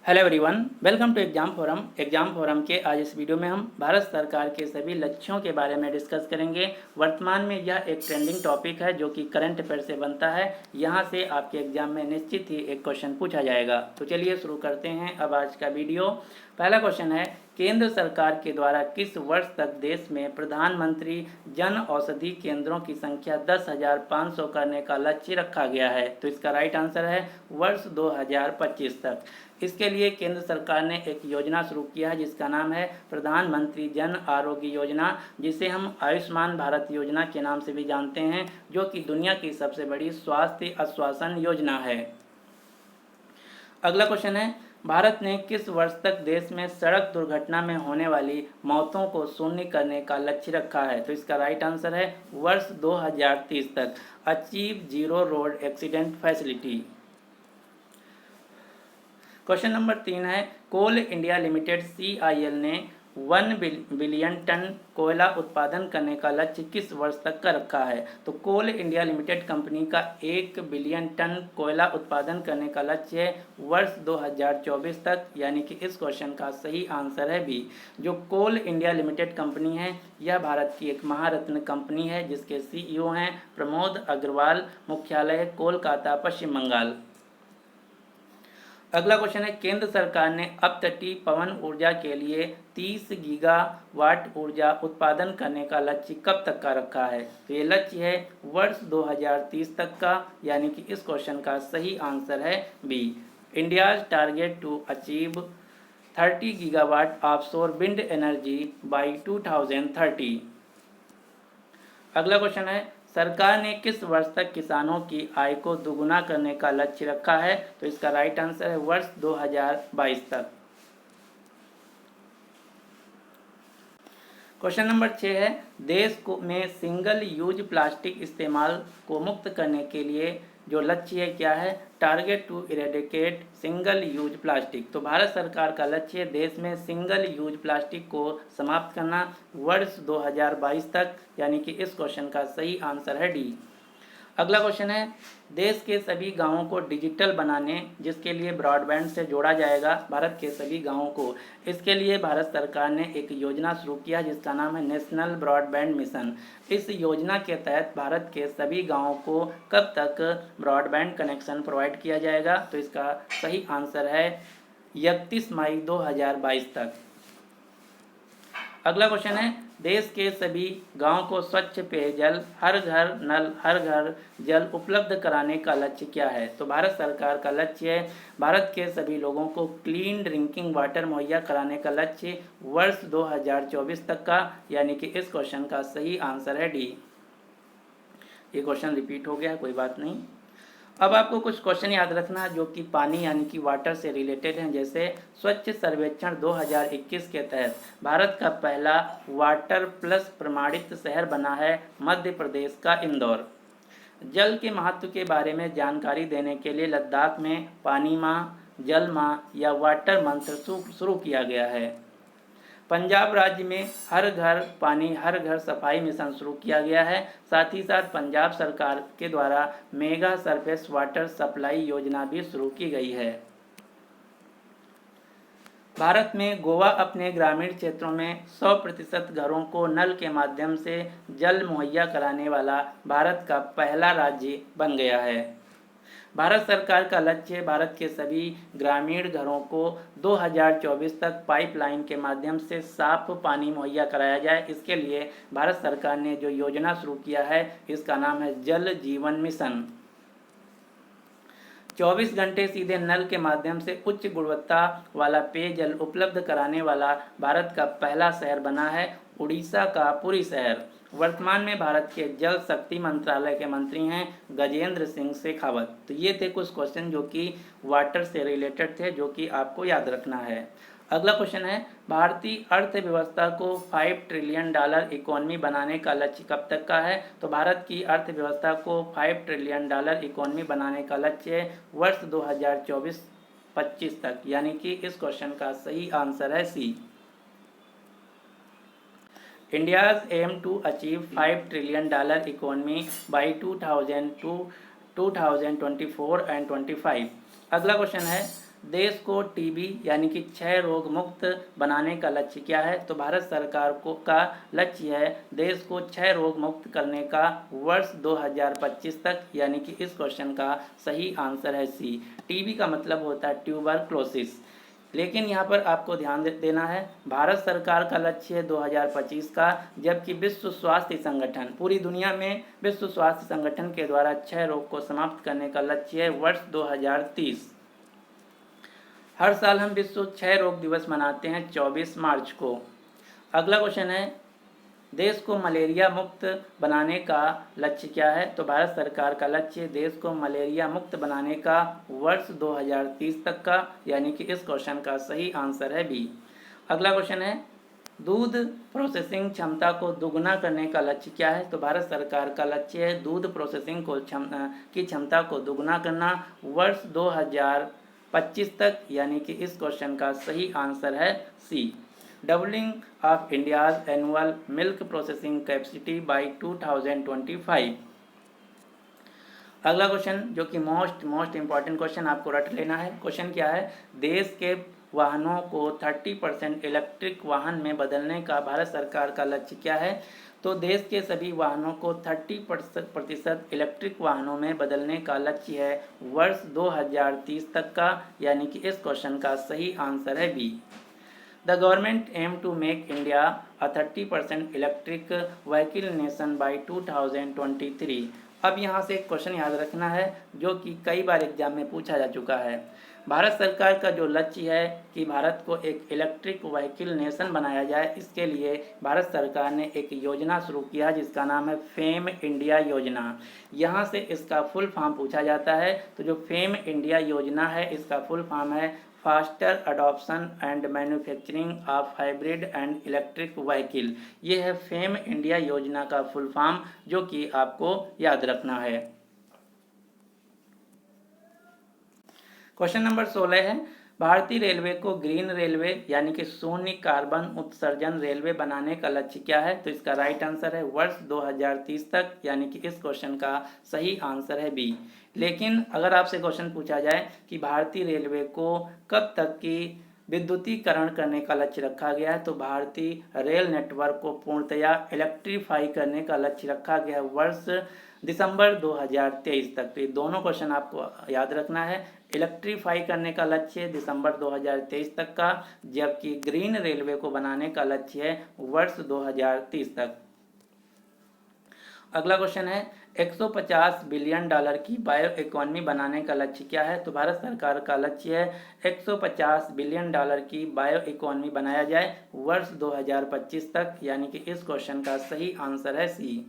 Hello everyone, welcome to Exam Forum के आज इस वीडियो में हम भारत सरकार के सभी लक्ष्यों के बारे में डिस्कस करेंगे। वर्तमान में यह एक ट्रेंडिंग टॉपिक है जो कि करंट अफेयर से बनता है। यहाँ से आपके एग्जाम में निश्चित ही एक क्वेश्चन पूछा जाएगा। तो चलिए शुरू करते हैं अब आज का वीडियो। पहला क्वेश्चन है, केंद्र सरकार के द्वारा किस वर्ष तक देश में प्रधानमंत्री जन औषधि केंद्रों की संख्या 10,500 करने का लक्ष्य रखा गया है? तो इसका राइट आंसर है वर्ष 2025 तक। इसके लिए केंद्र सरकार ने एक योजना शुरू किया है जिसका नाम है प्रधानमंत्री जन आरोग्य योजना, जिसे हम आयुष्मान भारत योजना के नाम से भी जानते हैं, जो कि दुनिया की सबसे बड़ी स्वास्थ्य आश्वासन योजना है। अगला क्वेश्चन है, भारत ने किस वर्ष तक देश में सड़क दुर्घटना में होने वाली मौतों को शून्य करने का लक्ष्य रखा है? तो इसका राइट आंसर है वर्ष 2030 तक। Achieve zero road accident facility. Question number 3 है, कोल इंडिया लिमिटेड CIL ने 1 बिलियन टन कोयला उत्पादन करने का लक्ष्य किस वर्ष तक का रखा है? तो कोल इंडिया लिमिटेड कंपनी का 1 बिलियन टन कोयला उत्पादन करने का लक्ष्य है वर्ष 2024 तक, यानी कि इस क्वेश्चन का सही आंसर है बी। जो कोल इंडिया लिमिटेड कंपनी है यह भारत की एक महारत्न कंपनी है जिसके CEO हैं प्रमोद अग्रवाल, मुख्यालय है कोलकाता, पश्चिम बंगाल। अगला क्वेश्चन है, केंद्र सरकार ने अपतटीय पवन ऊर्जा के लिए 30 गीगावाट ऊर्जा उत्पादन करने का लक्ष्य कब तक का रखा है? तो ये लक्ष्य है वर्ष 2030 तक का, यानी कि इस क्वेश्चन का सही आंसर है B. India's target to achieve 30 gigawatt offshore wind energy by 2030। अगला क्वेश्चन है, सरकार ने किस वर्ष तक किसानों की आय को दोगुना करने का लक्ष्य रखा है? तो इसका राइट आंसर है वर्ष 2022 तक। क्वेश्चन नंबर 6 है, देश को में सिंगल यूज प्लास्टिक इस्तेमाल को मुक्त करने के लिए जो लक्ष्य है क्या है? Target to eradicate single use plastic. तो भारत सरकार का लक्ष्य है देश में सिंगल यूज प्लास्टिक को समाप्त करना वर्ष 2022 तक, यानी कि इस क्वेश्चन का सही आंसर है डी। अगला क्वेश्चन है, देश के सभी गांवों को डिजिटल बनाने जिसके लिए ब्रॉडबैंड से जोड़ा जाएगा भारत के सभी गांवों को। इसके लिए भारत सरकार ने एक योजना शुरू किया जिसका नाम है नेशनल ब्रॉडबैंड मिशन। इस योजना के तहत भारत के सभी गांवों को कब तक ब्रॉडबैंड कनेक्शन प्रोवाइड किया जाएगा? तो इसका सही आंसर है 31 मई 2022 तक। अगला क्वेश्चन है, देश के सभी गांव को स्वच्छ पेयजल, हर घर नल, हर घर जल उपलब्ध कराने का लक्ष्य क्या है? तो भारत सरकार का लक्ष्य है भारत के सभी लोगों को क्लीन ड्रिंकिंग वाटर मुहैया कराने का लक्ष्य वर्ष 2024 तक का, यानी कि इस क्वेश्चन का सही आंसर है डी। ये क्वेश्चन रिपीट हो गया, कोई बात नहीं। अब आपको कुछ क्वेश्चन याद रखना जो कि पानी यानी कि वाटर से रिलेटेड हैं। जैसे स्वच्छ सर्वेक्षण 2021 के तहत भारत का पहला वाटर प्लस प्रमाणित शहर बना है मध्य प्रदेश का इंदौर। जल के महत्व के बारे में जानकारी देने के लिए लद्दाख में पानी माह, जल माह या वाटर मंथ शुरू किया गया है। पंजाब राज्य में हर घर पानी हर घर सफाई मिशन शुरू किया गया है। साथ ही साथ पंजाब सरकार के द्वारा मेगा सरफेस वाटर सप्लाई योजना भी शुरू की गई है। भारत में गोवा अपने ग्रामीण क्षेत्रों में 100% घरों को नल के माध्यम से जल मुहैया कराने वाला भारत का पहला राज्य बन गया है। भारत सरकार का लक्ष्य भारत के सभी ग्रामीण घरों को 2024 तक पाइपलाइन के माध्यम से साफ पानी मुहैया कराया जाए। इसके लिए भारत सरकार ने जो योजना शुरू किया है इसका नाम है जल जीवन मिशन। 24 घंटे सीधे नल के माध्यम से उच्च गुणवत्ता वाला पेयजल उपलब्ध कराने वाला भारत का पहला शहर बना है उड़ीसा का पुरी शहर। वर्तमान में भारत के जल शक्ति मंत्रालय के मंत्री हैं गजेंद्र सिंह शेखावत। तो ये थे कुछ क्वेश्चन जो कि वाटर से रिलेटेड थे, जो कि आपको याद रखना है। अगला क्वेश्चन है, भारतीय अर्थव्यवस्था को $5 ट्रिलियन इकोनॉमी बनाने का लक्ष्य कब तक का है? तो भारत की अर्थव्यवस्था को $5 ट्रिलियन इकोनॉमी बनाने का लक्ष्य है वर्ष 2024-25 तक, यानी कि इस क्वेश्चन का सही आंसर है सी। India's aim to achieve $5 trillion economy by 2024 and 25। अगला क्वेश्चन है, देश को टीबी यानी कि क्षय रोग मुक्त बनाने का लक्ष्य क्या है? तो भारत सरकार का लक्ष्य है देश को क्षय रोग मुक्त करने का वर्ष 2025 तक, यानी कि इस क्वेश्चन का सही आंसर है सी। टीबी का मतलब होता है ट्यूबरक्लोसिस। लेकिन यहाँ पर आपको ध्यान देना है, भारत सरकार का लक्ष्य है 2025 का, जबकि विश्व स्वास्थ्य संगठन, पूरी दुनिया में विश्व स्वास्थ्य संगठन के द्वारा क्षय रोग को समाप्त करने का लक्ष्य है वर्ष 2030। हर साल हम विश्व क्षय रोग दिवस मनाते हैं 24 मार्च को। अगला क्वेश्चन है, देश को मलेरिया मुक्त बनाने का लक्ष्य क्या है? तो भारत सरकार का लक्ष्य देश को मलेरिया मुक्त बनाने का वर्ष 2030 तक का, यानी कि इस क्वेश्चन का सही आंसर है बी। अगला क्वेश्चन है, दूध प्रोसेसिंग क्षमता को दोगुना करने का लक्ष्य क्या है? तो भारत सरकार का लक्ष्य है दूध प्रोसेसिंग की क्षमता को दोगुना करना वर्ष 2025 तक, यानी कि इस क्वेश्चन का सही आंसर है C. Doubling of India's annual milk processing capacity by 2025। अगला क्वेश्चन जो कि मोस्ट इंपॉर्टेंट क्वेश्चन आपको रट लेना है। क्वेश्चन क्या है, देश के वाहनों को 30% इलेक्ट्रिक वाहन में बदलने का भारत सरकार का लक्ष्य क्या है? तो देश के सभी वाहनों को 30% इलेक्ट्रिक वाहनों में बदलने का लक्ष्य है वर्ष 2030 तक का, यानी कि इस क्वेश्चन का सही आंसर है B. The government aim to make India a 30% electric vehicle nation by 2023। अब यहाँ से एक क्वेश्चन याद रखना है जो कि कई बार एग्जाम में पूछा जा चुका है। भारत सरकार का जो लक्ष्य है कि भारत को एक इलेक्ट्रिक व्हीकल नेशन बनाया जाए, इसके लिए भारत सरकार ने एक योजना शुरू किया जिसका नाम है फेम इंडिया योजना। यहाँ से इसका फुल फॉर्म पूछा जाता है। तो जो फेम इंडिया योजना है इसका फुल फॉर्म है faster adoption and manufacturing of hybrid and electric vehicle. ये है फेम इंडिया योजना का फुल फॉर्म, जो कि आपको याद रखना है। क्वेश्चन नंबर 16 है, भारतीय रेलवे को ग्रीन रेलवे यानी कि शून्य कार्बन उत्सर्जन रेलवे बनाने का लक्ष्य क्या है? तो इसका राइट आंसर है वर्ष 2030 तक, यानी कि इस क्वेश्चन का सही आंसर है बी। लेकिन अगर आपसे क्वेश्चन पूछा जाए कि भारतीय रेलवे को कब तक की विद्युतीकरण करने का लक्ष्य रखा गया है, तो भारतीय रेल नेटवर्क को पूर्णतया इलेक्ट्रीफाई करने का लक्ष्य रखा गया है वर्ष दिसंबर 2023 तक। तो ये दोनों क्वेश्चन आपको याद रखना है। इलेक्ट्रीफाई करने का लक्ष्य दिसंबर 2023 तक का, जबकि ग्रीन रेलवे को बनाने का लक्ष्य है वर्ष 2030 तक। अगला क्वेश्चन है, 150 बिलियन डॉलर की बायो इकोनॉमी बनाने का लक्ष्य क्या है? तो भारत सरकार का लक्ष्य है 150 बिलियन डॉलर की बायो इकोनॉमी बनाया जाए वर्ष 2025 तक, यानी कि इस क्वेश्चन का सही आंसर है सी।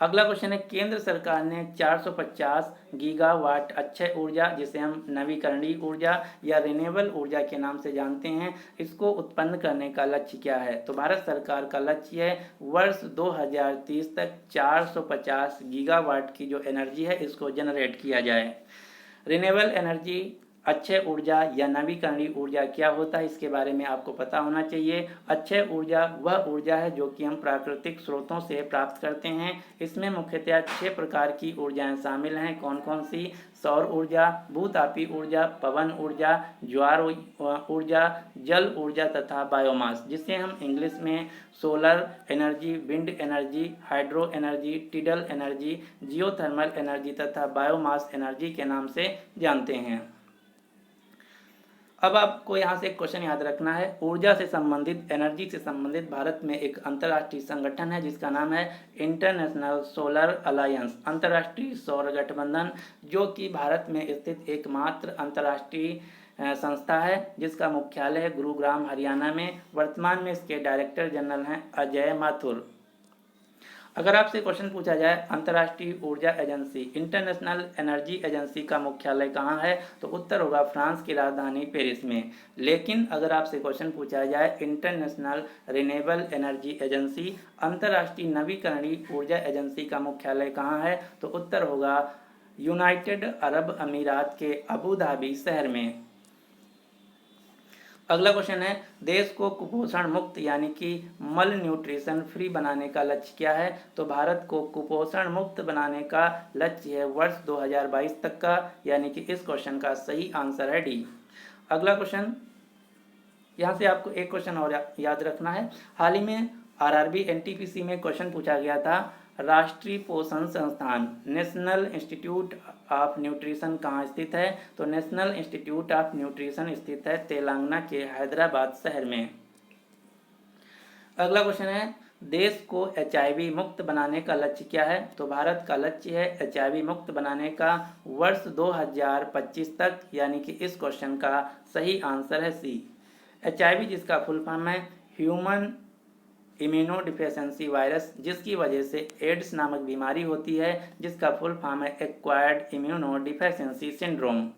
अगला क्वेश्चन है, केंद्र सरकार ने 450 गीगावाट अक्षय ऊर्जा, जिसे हम नवीकरणीय ऊर्जा या रिन्यूएबल ऊर्जा के नाम से जानते हैं, इसको उत्पन्न करने का लक्ष्य क्या है? तो भारत सरकार का लक्ष्य है वर्ष 2030 तक 450 गीगावाट की जो एनर्जी है इसको जनरेट किया जाए। रिन्यूएबल एनर्जी, अक्षय ऊर्जा या नवीकरणीय ऊर्जा क्या होता है, इसके बारे में आपको पता होना चाहिए। अक्षय ऊर्जा वह ऊर्जा है जो कि हम प्राकृतिक स्रोतों से प्राप्त करते हैं। इसमें मुख्यतः 6 प्रकार की ऊर्जाएं शामिल हैं। कौन कौन सी? सौर ऊर्जा, भूतापी ऊर्जा, पवन ऊर्जा, ज्वार ऊर्जा, जल ऊर्जा तथा बायोमास, जिसे हम इंग्लिश में solar energy, wind energy, hydro energy, tidal energy, geothermal energy तथा बायोमास एनर्जी के नाम से जानते हैं। अब आपको यहाँ से एक क्वेश्चन याद रखना है। ऊर्जा से संबंधित, एनर्जी से संबंधित भारत में एक अंतर्राष्ट्रीय संगठन है जिसका नाम है इंटरनेशनल सोलर अलायंस, अंतर्राष्ट्रीय सौर गठबंधन, जो कि भारत में स्थित एकमात्र अंतर्राष्ट्रीय संस्था है जिसका मुख्यालय है गुरुग्राम, हरियाणा में। वर्तमान में इसके डायरेक्टर जनरल हैं अजय माथुर। अगर आपसे क्वेश्चन पूछा जाए अंतर्राष्ट्रीय ऊर्जा एजेंसी, इंटरनेशनल एनर्जी एजेंसी का मुख्यालय कहाँ है, तो उत्तर होगा फ्रांस की राजधानी पेरिस में। लेकिन अगर आपसे क्वेश्चन पूछा जाए इंटरनेशनल रिन्यूएबल एनर्जी एजेंसी, अंतर्राष्ट्रीय नवीकरणीय ऊर्जा एजेंसी का मुख्यालय कहाँ है, तो उत्तर होगा यूनाइटेड अरब अमीरात के अबू धाबी शहर में। अगला क्वेश्चन है, देश को कुपोषण मुक्त यानी कि मल न्यूट्रिशन फ्री बनाने का लक्ष्य क्या है? तो भारत को कुपोषण मुक्त बनाने का लक्ष्य है वर्ष 2022 तक का, यानी कि इस क्वेश्चन का सही आंसर है डी। अगला क्वेश्चन, यहाँ से आपको एक क्वेश्चन और याद रखना है। हाल ही में आरआरबी एनटीपीसी में क्वेश्चन पूछा गया था, राष्ट्रीय पोषण संस्थान नेशनल इंस्टीट्यूट ऑफ न्यूट्रिशन कहाँ स्थित है? तो नेशनल इंस्टीट्यूट ऑफ न्यूट्रिशन स्थित है तेलंगाना के हैदराबाद शहर में। अगला क्वेश्चन है, देश को HIV मुक्त बनाने का लक्ष्य क्या है? तो भारत का लक्ष्य है HIV मुक्त बनाने का वर्ष 2025 तक, यानी कि इस क्वेश्चन का सही आंसर है सी। HIV जिसका फुल फॉर्म है ह्यूमन इम्यूनोडिफिशियेंसी वायरस, जिसकी वजह से एड्स नामक बीमारी होती है, जिसका फुल फॉर्म है एक्वायर्ड इम्यूनोडिफिशियेंसी सिंड्रोम।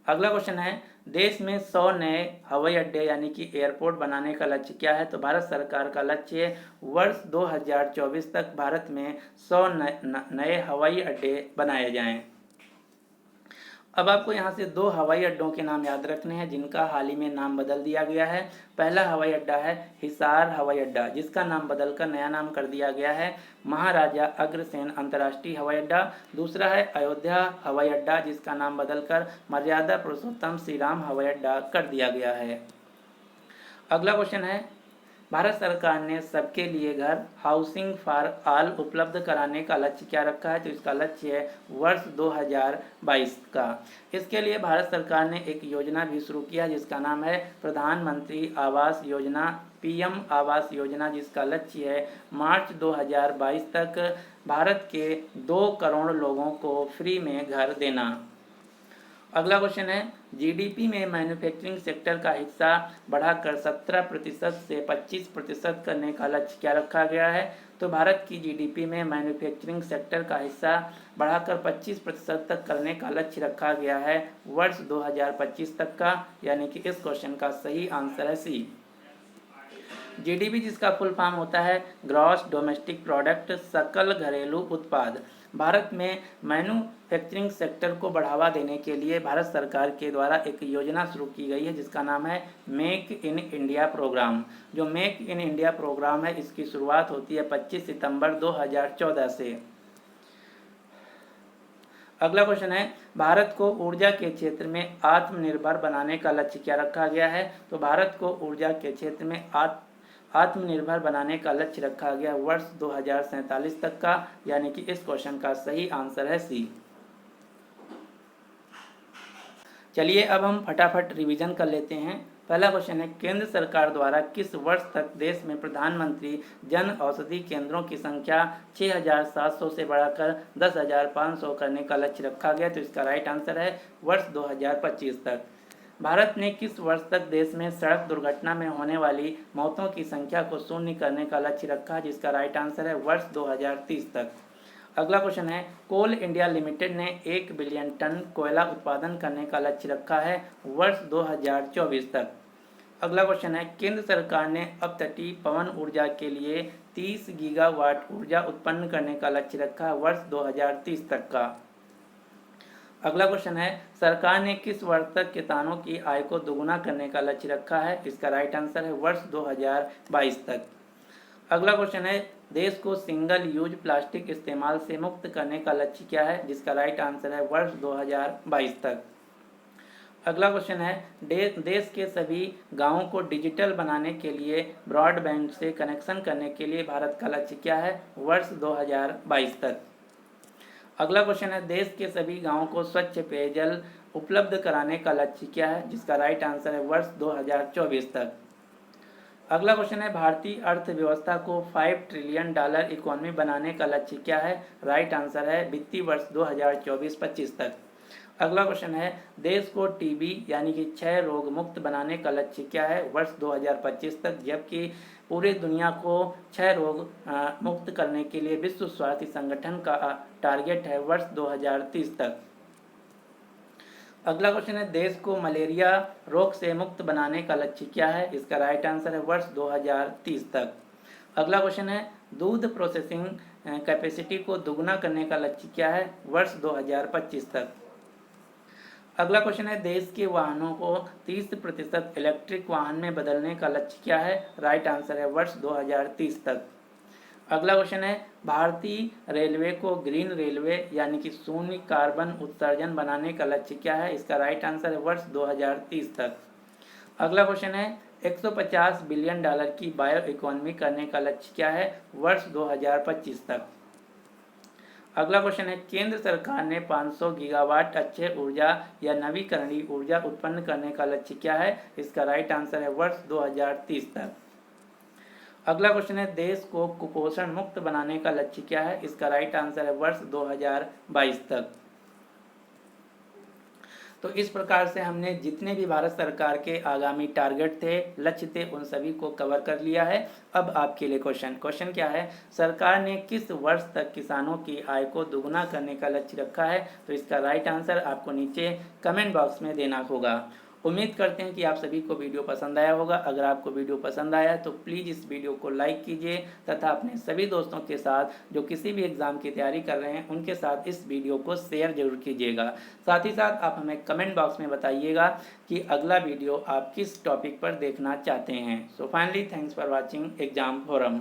अगला क्वेश्चन है, देश में 100 नए हवाई अड्डे यानी कि एयरपोर्ट बनाने का लक्ष्य क्या है? तो भारत सरकार का लक्ष्य है वर्ष 2024 तक भारत में 100 नए हवाई अड्डे बनाए जाएं। अब आपको यहाँ से 2 हवाई अड्डों के नाम याद रखने हैं जिनका हाल ही में नाम बदल दिया गया है। पहला हवाई अड्डा है हिसार हवाई अड्डा, जिसका नाम बदलकर नया नाम कर दिया गया है महाराजा अग्रसेन अंतर्राष्ट्रीय हवाई अड्डा। दूसरा है अयोध्या हवाई अड्डा, जिसका नाम बदलकर मर्यादा पुरुषोत्तम श्री राम हवाई अड्डा कर दिया गया है। अगला क्वेश्चन है, भारत सरकार ने सबके लिए घर हाउसिंग फॉर ऑल उपलब्ध कराने का लक्ष्य क्या रखा है? तो इसका लक्ष्य है वर्ष 2022 का। इसके लिए भारत सरकार ने एक योजना भी शुरू किया जिसका नाम है प्रधानमंत्री आवास योजना, PM आवास योजना, जिसका लक्ष्य है मार्च 2022 तक भारत के 2 करोड़ लोगों को फ्री में घर देना। अगला क्वेश्चन है, GDP में मैन्युफैक्चरिंग सेक्टर का हिस्सा बढ़ाकर 17% से 25% करने का लक्ष्य क्या रखा गया है? तो भारत की GDP में मैन्युफैक्चरिंग सेक्टर का हिस्सा बढ़ाकर 25% तक करने का लक्ष्य रखा गया है वर्ष 2025 तक का, यानी कि इस क्वेश्चन का सही आंसर है सी। GDP जिसका फुल फॉर्म होता है ग्रॉस डोमेस्टिक प्रोडक्ट, सकल घरेलू उत्पाद। भारत में मैन्युफैक्चरिंग सेक्टर को बढ़ावा देने के लिए भारत सरकार के द्वारा एक योजना शुरू की गई है जिसका नाम है मेक इन इंडिया प्रोग्राम। जो मेक इन इंडिया प्रोग्राम है इसकी शुरुआत होती है 25 सितंबर 2014 से। अगला क्वेश्चन है, भारत को ऊर्जा के क्षेत्र में आत्मनिर्भर बनाने का लक्ष्य क्या रखा गया है? तो भारत को ऊर्जा के क्षेत्र में आत्मनिर्भर बनाने का लक्ष्य रखा गया वर्ष 2047 तक का, यानी कि इस क्वेश्चन का सही आंसर है सी। चलिए अब हम फटाफट रिवीजन कर लेते हैं। पहला क्वेश्चन है, केंद्र सरकार द्वारा किस वर्ष तक देश में प्रधानमंत्री जन औषधि केंद्रों की संख्या 6700 से बढ़ाकर 10500 करने का लक्ष्य रखा गया? तो इसका राइट आंसर है वर्ष 2025 तक। भारत ने किस वर्ष तक देश में सड़क दुर्घटना में होने वाली मौतों की संख्या को शून्य करने का लक्ष्य रखा? जिसका राइट आंसर है वर्ष 2030 तक। अगला क्वेश्चन है, कोल इंडिया लिमिटेड ने 1 बिलियन टन कोयला उत्पादन करने का लक्ष्य रखा है वर्ष 2024 तक। अगला क्वेश्चन है, केंद्र सरकार ने अपतटीय पवन ऊर्जा के लिए 30 गीगावाट ऊर्जा उत्पन्न करने का लक्ष्य रखा वर्ष 2030 तक का। अगला क्वेश्चन है, सरकार ने किस वर्ष तक किसानों की आय को दोगुना करने का लक्ष्य रखा है? इसका राइट आंसर है वर्ष 2022 तक। अगला क्वेश्चन है, देश को सिंगल यूज प्लास्टिक इस्तेमाल से मुक्त करने का लक्ष्य क्या है? जिसका राइट आंसर है वर्ष 2022 तक। अगला क्वेश्चन है, देश के सभी गांवों को डिजिटल बनाने के लिए ब्रॉडबैंड से कनेक्शन करने के लिए भारत का लक्ष्य क्या है? वर्ष 2022 तक। अगला क्वेश्चन है, देश के सभी गांवों को स्वच्छ पेयजल उपलब्ध कराने का लक्ष्य क्या है? जिसका राइट आंसर है वर्ष 2024 तक। अगला क्वेश्चन है, भारतीय अर्थव्यवस्था को $5 ट्रिलियन इकोनॉमी बनाने का लक्ष्य क्या है? राइट आंसर है वित्तीय वर्ष 2024-25 तक। अगला क्वेश्चन है, देश को टीबी यानी कि क्षय रोग मुक्त बनाने का लक्ष्य क्या है? वर्ष 2025 तक, जबकि पूरे दुनिया को क्षय रोग मुक्त करने के लिए विश्व स्वास्थ्य संगठन का टारगेट है वर्ष 2030 तक। अगला क्वेश्चन है, देश को मलेरिया रोग से मुक्त बनाने का लक्ष्य क्या है? इसका राइट आंसर है वर्ष 2030 तक। अगला क्वेश्चन है, दूध प्रोसेसिंग कैपेसिटी को दोगुना करने का लक्ष्य क्या है? वर्ष 2025 तक। अगला क्वेश्चन है, देश के वाहनों को 30% इलेक्ट्रिक वाहन में बदलने का लक्ष्य क्या है? राइट आंसर है वर्ष 2030 तक। अगला क्वेश्चन है, भारतीय रेलवे को ग्रीन रेलवे यानी कि शून्य कार्बन उत्सर्जन बनाने का लक्ष्य क्या है? इसका राइट आंसर है वर्ष 2030 तक। अगला क्वेश्चन है, 150 बिलियन डॉलर की बायो इकोनॉमी करने का लक्ष्य क्या है? वर्ष 2025 तक। अगला क्वेश्चन है, केंद्र सरकार ने 500 गीगावाट अक्षय ऊर्जा या नवीकरणीय ऊर्जा उत्पन्न करने का लक्ष्य क्या है? इसका राइट आंसर है वर्ष 2030 तक। अगला क्वेश्चन है, देश को कुपोषण मुक्त बनाने का लक्ष्य क्या है? इसका राइट आंसर है वर्ष 2022 तक। तो इस प्रकार से हमने जितने भी भारत सरकार के आगामी टारगेट थे, लक्ष्य थे, उन सभी को कवर कर लिया है। अब आपके लिए क्वेश्चन क्या है, सरकार ने किस वर्ष तक किसानों की आय को दुगुना करने का लक्ष्य रखा है? तो इसका राइट आंसर आपको नीचे कमेंट बॉक्स में देना होगा। उम्मीद करते हैं कि आप सभी को वीडियो पसंद आया होगा। अगर आपको वीडियो पसंद आया है तो प्लीज़ इस वीडियो को लाइक कीजिए तथा अपने सभी दोस्तों के साथ जो किसी भी एग्ज़ाम की तैयारी कर रहे हैं उनके साथ इस वीडियो को शेयर जरूर कीजिएगा। साथ ही साथ आप हमें कमेंट बॉक्स में बताइएगा कि अगला वीडियो आप किस टॉपिक पर देखना चाहते हैं। So finally, thanks for watching exam forum.